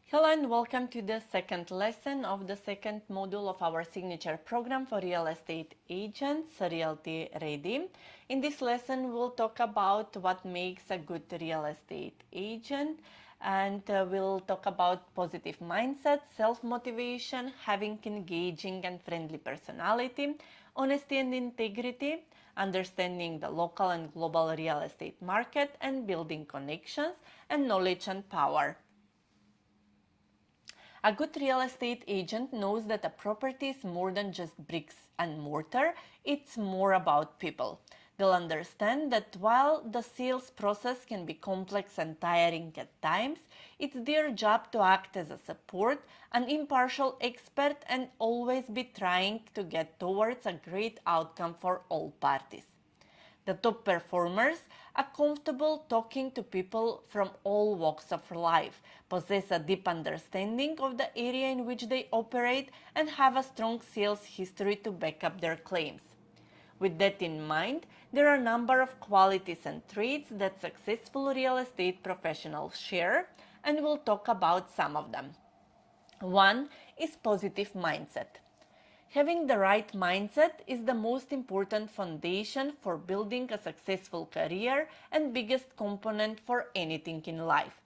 Hello and welcome to the second lesson of the second module of our signature program for real estate agents, Realty Ready. In this lesson, we'll talk about what makes a good real estate agent, and we'll talk about positive mindset, self-motivation, having engaging and friendly personality, honesty and integrity, understanding the local and global real estate market, and building connections, and knowledge and power. A good real estate agent knows that a property is more than just bricks and mortar, it's more about people. They'll understand that while the sales process can be complex and tiring at times, it's their job to act as a support, an impartial expert, and always be trying to get towards a great outcome for all parties. The top performers are comfortable talking to people from all walks of life, possess a deep understanding of the area in which they operate, and have a strong sales history to back up their claims. With that in mind, there are a number of qualities and traits that successful real estate professionals share, and we'll talk about some of them. One is positive mindset. Having the right mindset is the most important foundation for building a successful career and biggest component for anything in life.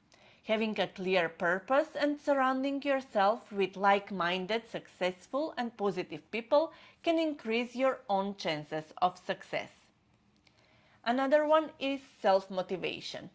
Having a clear purpose and surrounding yourself with like-minded, successful and positive people can increase your own chances of success. Another one is self-motivation.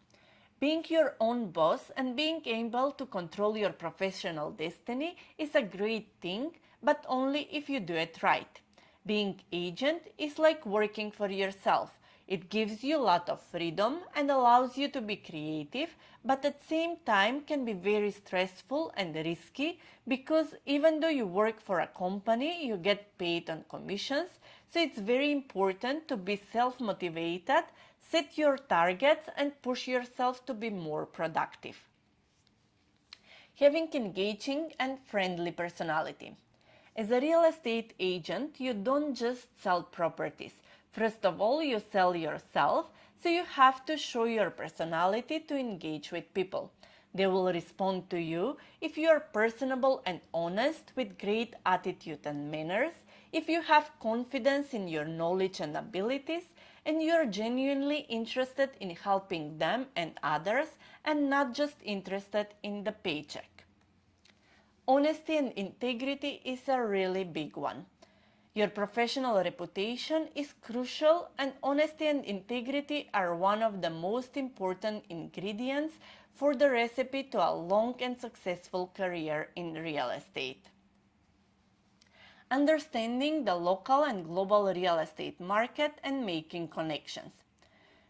Being your own boss and being able to control your professional destiny is a great thing, but only if you do it right. Being agent is like working for yourself. It gives you a lot of freedom and allows you to be creative, but at the same time can be very stressful and risky because even though you work for a company, you get paid on commissions, so it's very important to be self-motivated, set your targets and push yourself to be more productive. Having engaging and friendly personality. As a real estate agent, you don't just sell properties. First of all, you sell yourself, so you have to show your personality to engage with people. They will respond to you if you are personable and honest with great attitude and manners, if you have confidence in your knowledge and abilities, and you are genuinely interested in helping them and others and not just interested in the paycheck. Honesty and integrity is a really big one. Your professional reputation is crucial, and honesty and integrity are one of the most important ingredients for the recipe to a long and successful career in real estate. Understanding the local and global real estate market and making connections.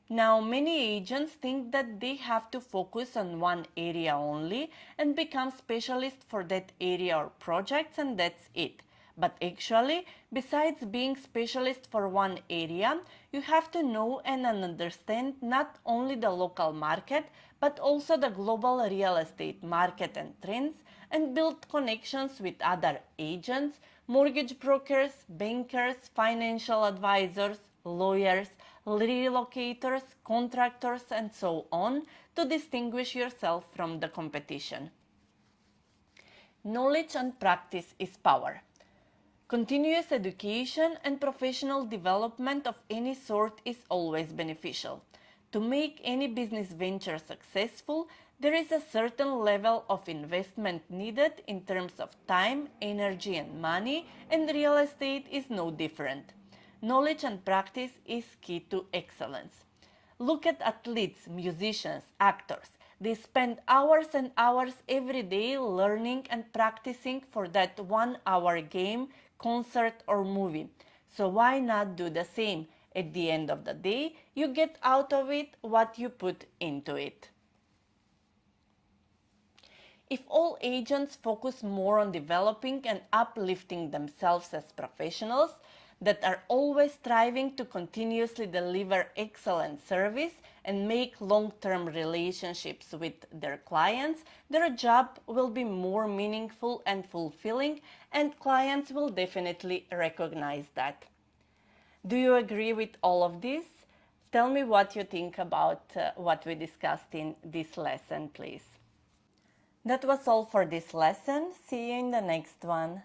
Now, many agents think that they have to focus on one area only and become specialists for that area or projects, and that's it. But actually, besides being specialist for one area, you have to know and understand not only the local market, but also the global real estate market and trends, and build connections with other agents, mortgage brokers, bankers, financial advisors, lawyers, relocators, contractors, and so on to distinguish yourself from the competition. Knowledge and practice is power. Continuous education and professional development of any sort is always beneficial. To make any business venture successful, there is a certain level of investment needed in terms of time, energy, and money, and real estate is no different. Knowledge and practice is key to excellence. Look at athletes, musicians, actors. They spend hours and hours every day learning and practicing for that 1 hour game, concert, or movie. So why not do the same? At the end of the day, you get out of it what you put into it. If all agents focus more on developing and uplifting themselves as professionals that are always striving to continuously deliver excellent service and make long-term relationships with their clients, their job will be more meaningful and fulfilling, and clients will definitely recognize that. Do you agree with all of this? Tell me what you think about what we discussed in this lesson, please. That was all for this lesson. See you in the next one.